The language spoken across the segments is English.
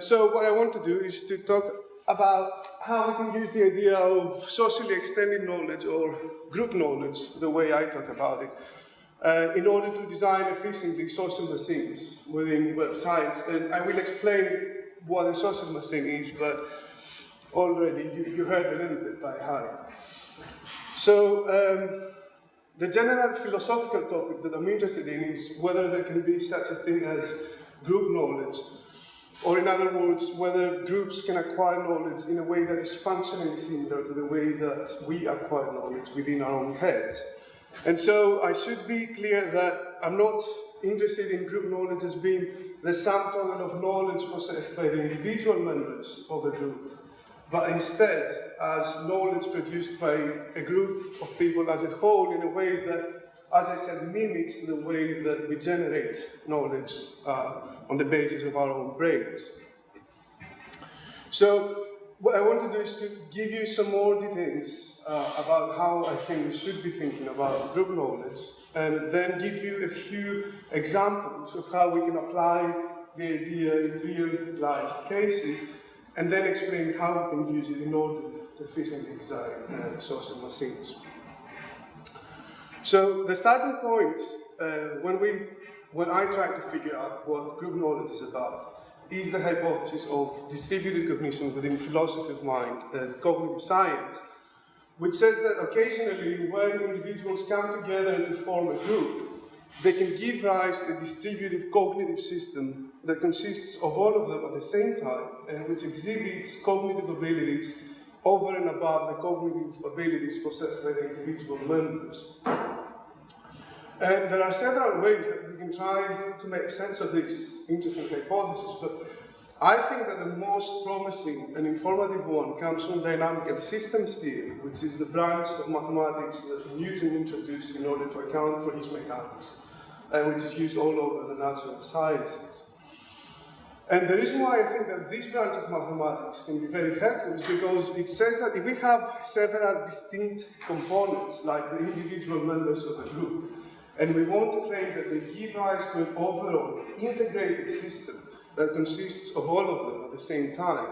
So what I want to do is to talk about how we can use the idea of socially extended knowledge or group knowledge, the way I talk about it, in order to design efficiently social machines within web science. And I will explain what a social machine is, but already you heard a little bit by heart. So the general philosophical topic that I'm interested in is whether there can be such a thing as group knowledge, or in other words, whether groups can acquire knowledge in a way that is functionally similar to the way that we acquire knowledge within our own heads. And so I should be clear that I'm not interested in group knowledge as being the sum total of knowledge possessed by the individual members of a group, but instead as knowledge produced by a group of people as a whole in a way that, as I said, mimics the way that we generate knowledge on the basis of our own brains. So what I want to do is to give you some more details about how I think we should be thinking about group knowledge, and then give you a few examples of how we can apply the idea in real life cases, and then explain how we can use it in order to efficiently design social machines. So the starting point, when I try to figure out what group knowledge is about, is the hypothesis of distributed cognition within philosophy of mind and cognitive science, which says that occasionally when individuals come together to form a group, they can give rise to a distributed cognitive system that consists of all of them at the same time and which exhibits cognitive abilities over and above the cognitive abilities possessed by the individual members. And there are several ways that we can try to make sense of this interesting hypothesis, but I think that the most promising and informative one comes from dynamical systems theory, which is the branch of mathematics that Newton introduced in order to account for his mechanics, and which is used all over the natural sciences. And the reason why I think that this branch of mathematics can be very helpful is because it says that if we have several distinct components, like the individual members of a group, and we want to claim that they give rise to an overall integrated system that consists of all of them at the same time,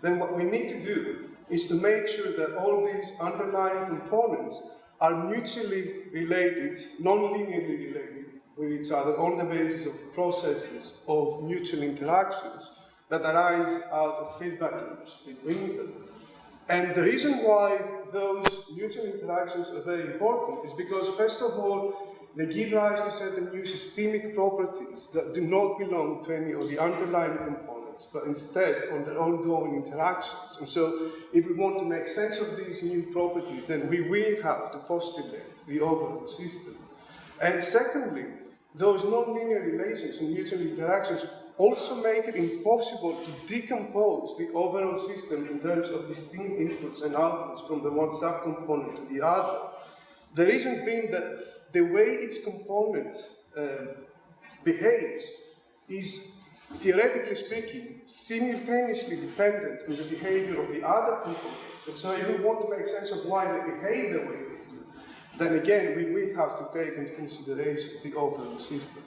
then what we need to do is to make sure that all these underlying components are mutually related, non-linearly related with each other on the basis of processes of mutual interactions that arise out of feedback loops between them. And the reason why those mutual interactions are very important is because, first of all, they give rise to certain new systemic properties that do not belong to any of the underlying components, but instead on their ongoing interactions. And so, if we want to make sense of these new properties, then we will have to postulate the overall system. And secondly, those non-linear relations and mutual interactions also make it impossible to decompose the overall system in terms of distinct inputs and outputs from the one subcomponent to the other. The reason being that the way its component behaves is, theoretically speaking, simultaneously dependent on the behavior of the other components. And so if we want to make sense of why they behave the way they do, then again, we will have to take into consideration the overall system.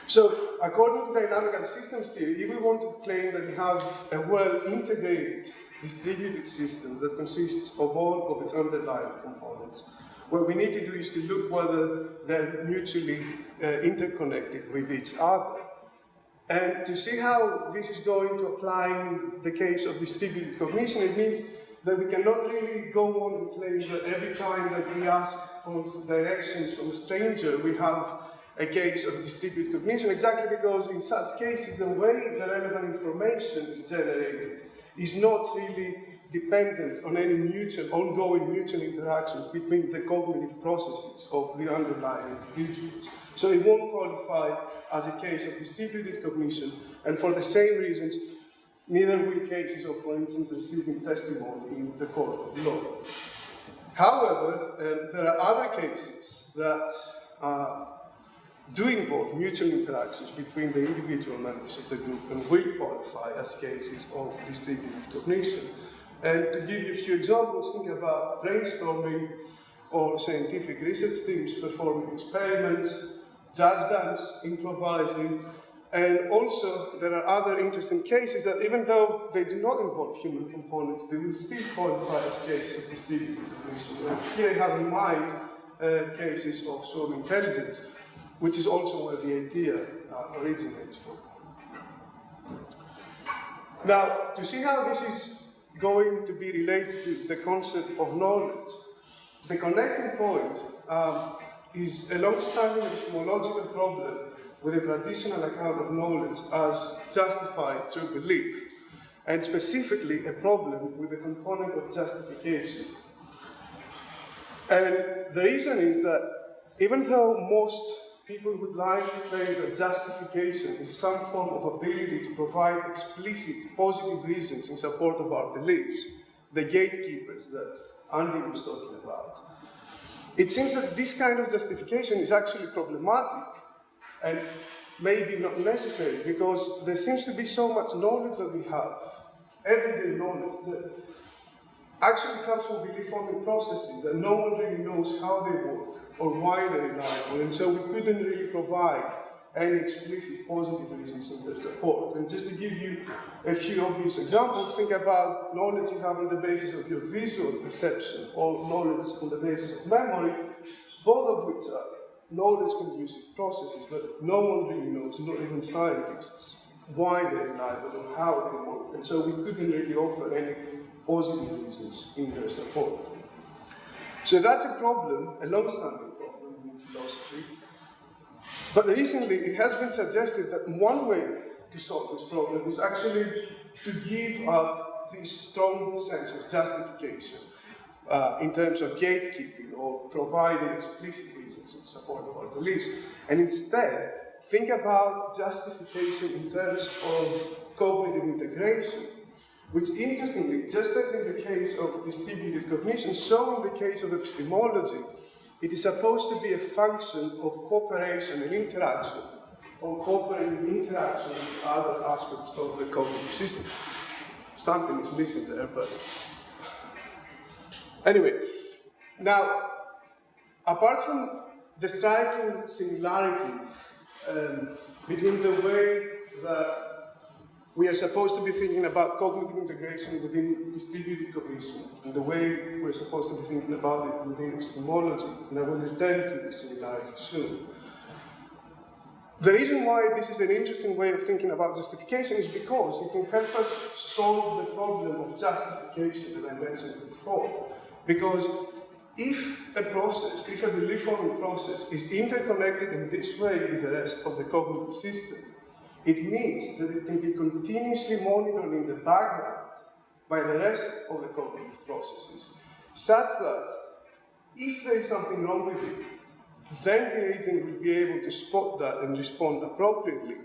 So, according to dynamical systems theory, if we want to claim that we have a well-integrated, distributed system that consists of all of its underlying components, what we need to do is to look whether they're mutually interconnected with each other. And to see how this is going to apply in the case of distributed cognition, it means that we cannot really go on and claim that every time that we ask for directions from a stranger, we have a case of distributed cognition, exactly because in such cases, the way the relevant information is generated is not really dependent on any ongoing mutual interactions between the cognitive processes of the underlying individuals. So it won't qualify as a case of distributed cognition, and for the same reasons, neither will cases of, for instance, receiving testimony in the court of law. However, there are other cases that do involve mutual interactions between the individual members of the group and will qualify as cases of distributed cognition. And to give you a few examples, think about brainstorming or scientific research teams performing experiments, jazz bands improvising, And also, there are other interesting cases that even though they do not involve human components, they will still qualify as cases of distributed cognition. And here I have in mind cases of swarm intelligence, which is also where the idea originates from. Now, to see how this is going to be related to the concept of knowledge, the connecting point is a long-standing epistemological problem with a traditional account of knowledge as justified through belief, and specifically a problem with the component of justification. And the reason is that even though most people would like to claim that justification is some form of ability to provide explicit positive reasons in support of our beliefs, the gatekeepers that Andy was talking about, it seems that this kind of justification is actually problematic and maybe not necessary, because there seems to be so much knowledge that we have, everyday knowledge, that actually comes from belief-forming processes that no one really knows how they work or why they're reliable, and so we couldn't really provide any explicit positive reasons in their support. And just to give you a few obvious examples, think about knowledge you have on the basis of your visual perception or knowledge on the basis of memory, both of which are knowledge-conducive processes, but no one really knows, not even scientists, why they're reliable or how they work. And so we couldn't really offer any positive reasons in their support. So that's a problem, a long-standing problem in philosophy. But recently it has been suggested that one way to solve this problem is actually to give up this strong sense of justification in terms of gatekeeping or providing explicit reasons in support of our beliefs, and instead think about justification in terms of cognitive integration, which interestingly, just as in the case of distributed cognition, so in the case of epistemology, it is supposed to be a function of cooperation and interaction, or cooperative interaction with other aspects of the cognitive system. Something is missing there, but anyway. Now, apart from the striking similarity between the way that we are supposed to be thinking about cognitive integration within distributed cognition and the way we're supposed to be thinking about it within epistemology, and I will return to this similarity soon. The reason why this is an interesting way of thinking about justification is because it can help us solve the problem of justification that I mentioned before. Because if a process, if a belief-forming process is interconnected in this way with the rest of the cognitive system, it means that it can be continuously monitored in the background by the rest of the cognitive processes, such that if there is something wrong with it, then the agent will be able to spot that and respond appropriately.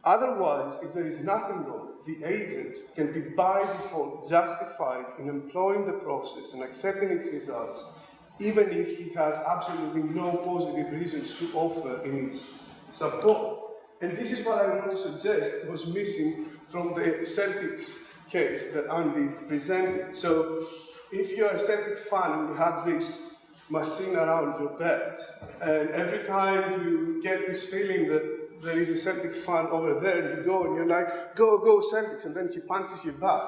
Otherwise, if there is nothing wrong, the agent can be by default justified in employing the process and accepting its results, even if he has absolutely no positive reasons to offer in its support. And this is what I want to suggest was missing from the Celtics case that Andy presented. So, if you're a Celtic fan and you have this machine around your bed, and every time you get this feeling that there is a Celtic fan over there, you go and you're like, go, go Celtics, and then he punches you back.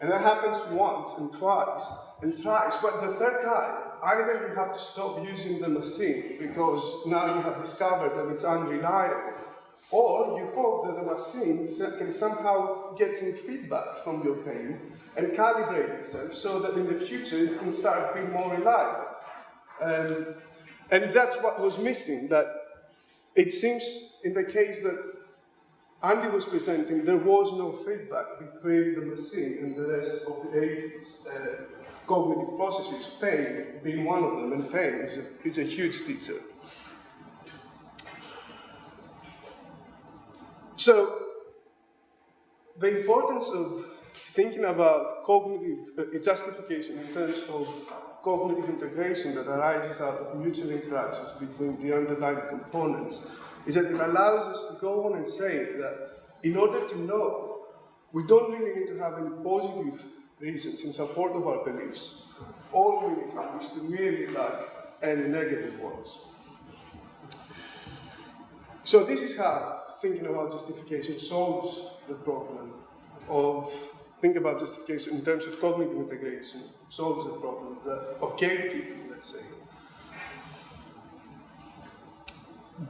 And that happens once and twice and thrice. But the third time, either you have to stop using the machine because now you have discovered that it's unreliable, or you hope that the machine can somehow get some feedback from your pain and calibrate itself so that in the future it can start being more reliable. And that's what was missing, that it seems in the case that Andy was presenting, there was no feedback between the machine and the rest of the agent's cognitive processes, pain being one of them, and pain is a huge teacher. So, the importance of thinking about cognitive justification in terms of cognitive integration that arises out of mutual interactions between the underlying components is that it allows us to go on and say that in order to know, we don't really need to have any positive reasons in support of our beliefs. All we need to have is to merely lack any negative ones. So this is how thinking about justification solves the problem of think about justification in terms of cognitive integration, solves the problem of gatekeeping, let's say.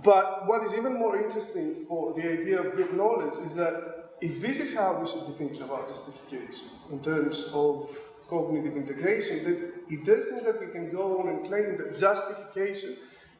But what is even more interesting for the idea of group knowledge is that if this is how we should be thinking about justification in terms of cognitive integration, then it does seem that we can go on and claim that justification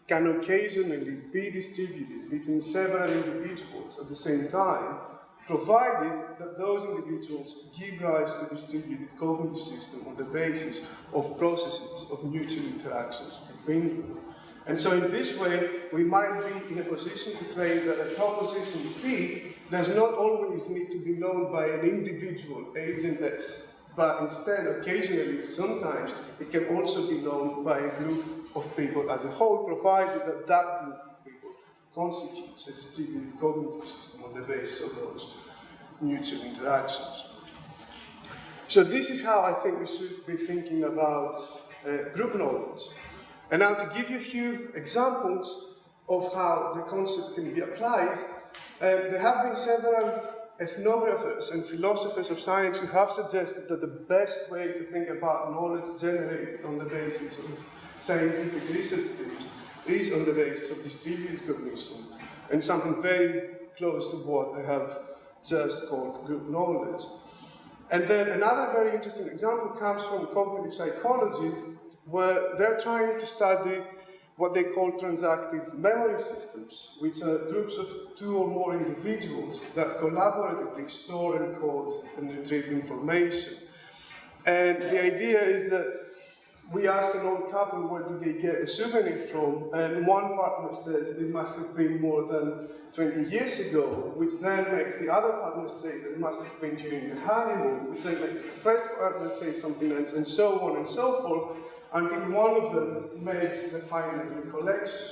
can occasionally be distributed between several individuals at the same time, provided that those individuals give rise to a distributed cognitive system on the basis of processes of mutual interactions between them. And so in this way, we might be in a position to claim that a proposition P does not always need to be known by an individual agent S, but instead, occasionally, sometimes, it can also be known by a group of people as a whole, provided that that group of people constitutes a distributed cognitive system on the basis of those mutual interactions. So this is how I think we should be thinking about group knowledge. And now to give you a few examples of how the concept can be applied, there have been several ethnographers and philosophers of science who have suggested that the best way to think about knowledge generated on the basis of scientific research theories is on the basis of distributed cognition, and something very close to what I have just called group knowledge. And then another very interesting example comes from cognitive psychology, where they're trying to study what they call transactive memory systems, which are groups of two or more individuals that collaboratively store, encode, and retrieve information. And the idea is that we ask an old couple where did they get a souvenir from, and one partner says it must have been more than 20 years ago, which then makes the other partner say that it must have been during the honeymoon, which then makes the first partner say something else, and so on and so forth, until one of them makes the final recollection.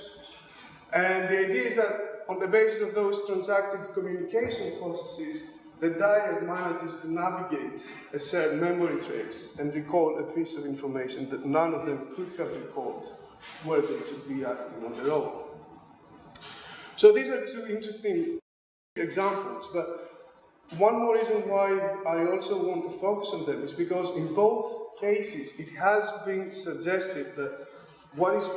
And the idea is that on the basis of those transactive communication processes, the dyad manages to navigate a certain memory trace and recall a piece of information that none of them could have recalled were they to be acting on their own. So these are two interesting examples, but one more reason why I also want to focus on them is because in both cases it has been suggested that what is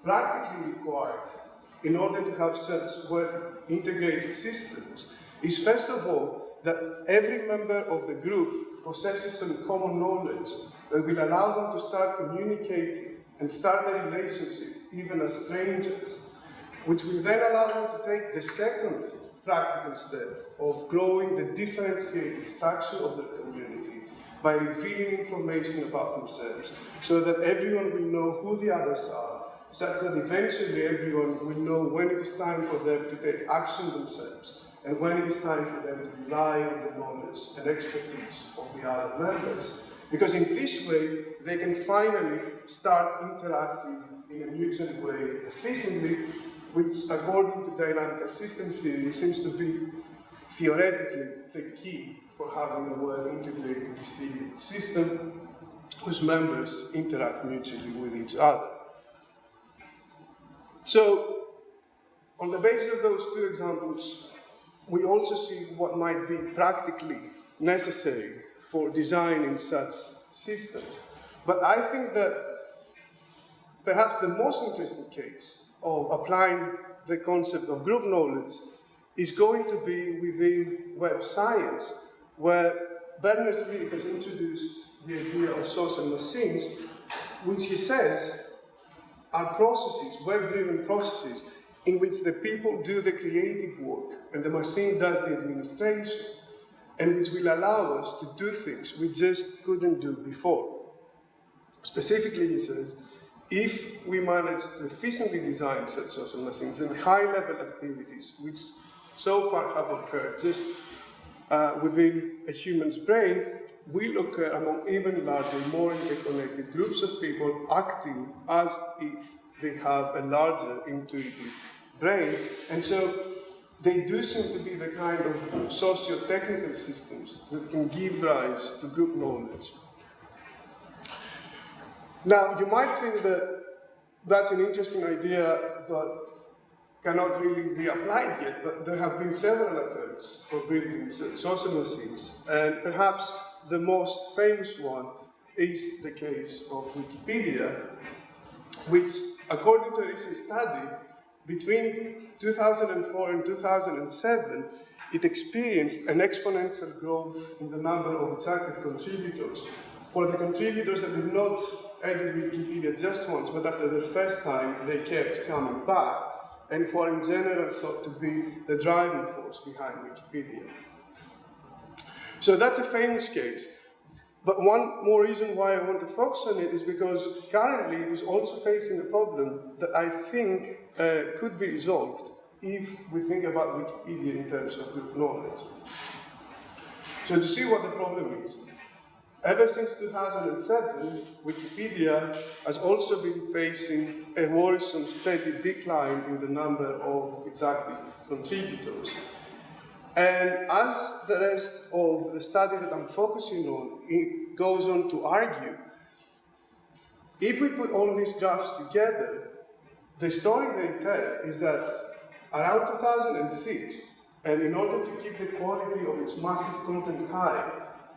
practically required in order to have such well-integrated systems is, first of all, that every member of the group possesses some common knowledge that will allow them to start communicating and start a relationship even as strangers, which will then allow them to take the second practical step of growing the differentiated structure of their community by revealing information about themselves, so that everyone will know who the others are, such that eventually everyone will know when it is time for them to take action themselves, and when it is time for them to rely on the knowledge and expertise of the other members. Because in this way, they can finally start interacting in a mutual way efficiently, which, according to dynamical systems theory, seems to be theoretically the key for having a well-integrated distributed system whose members interact mutually with each other. So, on the basis of those two examples, we also see what might be practically necessary for designing such systems. But I think that perhaps the most interesting case of applying the concept of group knowledge is going to be within web science, where Berners-Lee has introduced the idea of social machines, which he says are processes, web-driven processes, in which the people do the creative work and the machine does the administration, and which will allow us to do things we just couldn't do before. Specifically, he says, if we manage to efficiently design such social machines, then high-level activities, which so far have occurred just within a human's brain, will occur among even larger, more interconnected groups of people acting as if they have a larger intuitive brain. And so they do seem to be the kind of socio-technical systems that can give rise to group knowledge. Now, you might think that that's an interesting idea, but cannot really be applied yet, but there have been several attempts for building social machines, and perhaps the most famous one is the case of Wikipedia, which, according to a recent study, between 2004 and 2007, it experienced an exponential growth in the number of its active contributors. For the contributors that did not edit Wikipedia just once, but after the first time, they kept coming back, and who are in general thought to be the driving force behind Wikipedia. So that's a famous case. But one more reason why I want to focus on it is because currently it is also facing a problem that I think could be resolved if we think about Wikipedia in terms of group knowledge. So to see what the problem is, ever since 2007, Wikipedia has also been facing a worrisome steady decline in the number of its active contributors. And as the rest of the study that I'm focusing on, it goes on to argue, if we put all these graphs together, the story they tell is that around 2006, and in order to keep the quality of its massive content high,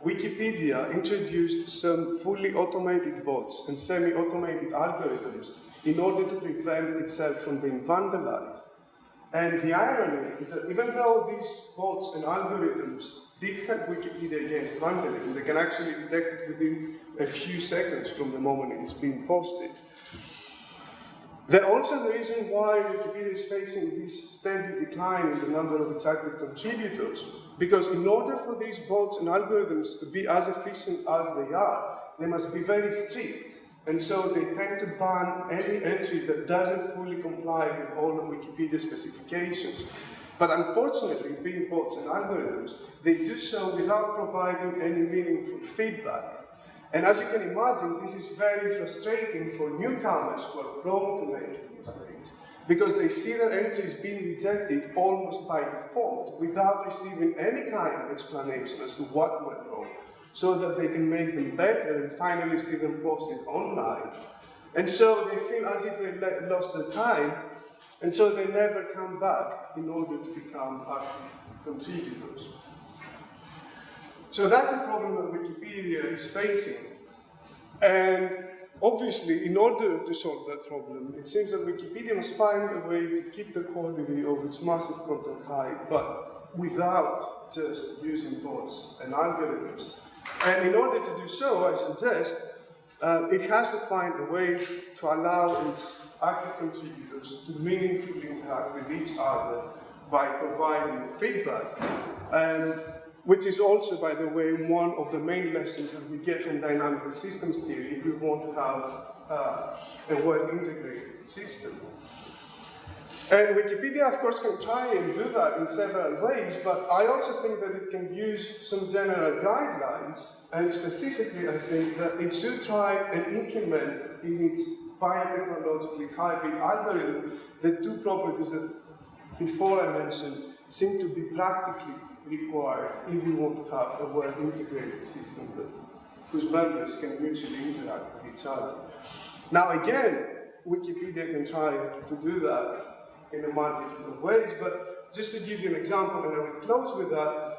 Wikipedia introduced some fully automated bots and semi-automated algorithms in order to prevent itself from being vandalized. And the irony is that even though these bots and algorithms did help Wikipedia against vandalism, they can actually detect it within a few seconds from the moment it is being posted. They're also the reason why Wikipedia is facing this steady decline in the number of its active contributors, because in order for these bots and algorithms to be as efficient as they are, they must be very strict. And so they tend to ban any entry that doesn't fully comply with all of Wikipedia's specifications. But unfortunately, being bots and algorithms, they do so without providing any meaningful feedback. And as you can imagine, this is very frustrating for newcomers who are prone to making mistakes, because they see their entries being rejected almost by default without receiving any kind of explanation as to what went wrong, so that they can make them better and finally see them posted online. And so they feel as if they lost their time, and so they never come back in order to become active contributors. So that's a problem that Wikipedia is facing. And obviously, in order to solve that problem, it seems that Wikipedia must find a way to keep the quality of its massive content high, but without just using bots and algorithms. And in order to do so, I suggest it has to find a way to allow its active contributors to meaningfully interact with each other by providing feedback. Which is also, by the way, one of the main lessons that we get from dynamical systems theory if we want to have a well-integrated system. And Wikipedia, of course, can try and do that in several ways, but I also think that it can use some general guidelines, and specifically, I think that it should try and implement in its biotechnologically hybrid algorithm the two properties that before I mentioned seem to be practically required if we want to have a well-integrated system whose members can mutually interact with each other. Now again, Wikipedia can try to do that in a multitude of ways, but just to give you an example, and I will close with that,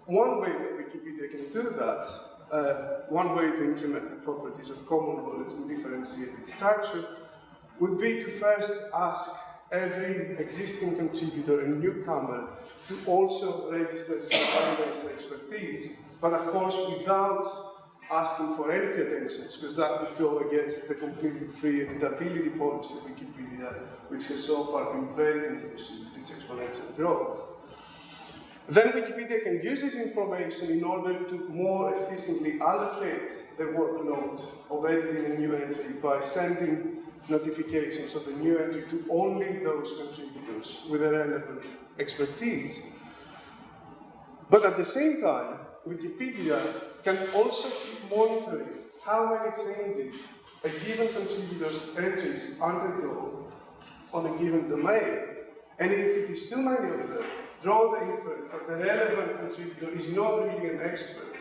one way that Wikipedia can do that, one way to implement the properties of common knowledge and differentiated structure, would be to first ask every existing contributor and newcomer to also register some foundational expertise, but of course without asking for any credentials, because that would go against the completely free editability policy of Wikipedia, which has so far been very conducive to its exponential growth. Then Wikipedia can use this information in order to more efficiently allocate the workload of editing a new entry by sending notifications of the new entry to only those contributors with a relevant expertise. But at the same time, Wikipedia can also keep monitoring how many changes a given contributor's entries undergo on a given domain. And if it is too many of them, draw the inference that the relevant contributor is not really an expert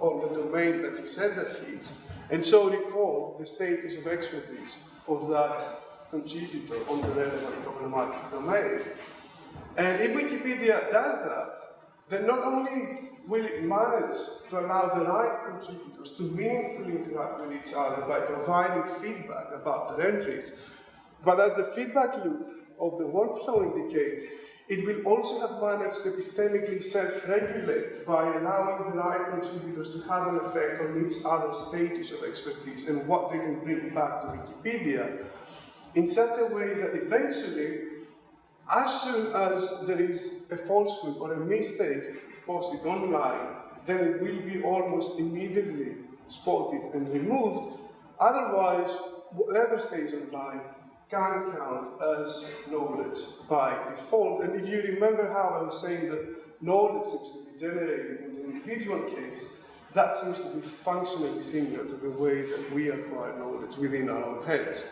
on the domain that he said that he is, and so recall the status of expertise of that contributor on the relevant problematic domain. And if Wikipedia does that, then not only will it manage to allow the right contributors to meaningfully interact with each other by providing feedback about their entries, but as the feedback loop of the workflow indicates, it will also have managed to epistemically self-regulate by allowing the right contributors to have an effect on each other's status of expertise and what they can bring back to Wikipedia in such a way that eventually, as soon as there is a falsehood or a mistake posted online, then it will be almost immediately spotted and removed. Otherwise, whatever stays online can count as knowledge by default. And if you remember how I was saying that knowledge seems to be generated in the individual case, that seems to be functionally similar to the way that we acquire knowledge within our own heads.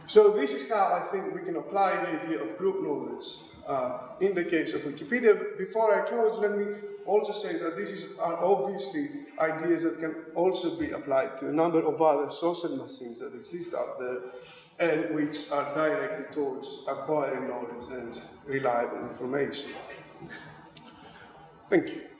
So this is how I think we can apply the idea of group knowledge in the case of Wikipedia. Before I close, let me also say that these are obviously ideas that can also be applied to a number of other social machines that exist out there and which are directed towards acquiring knowledge and reliable information. Thank you.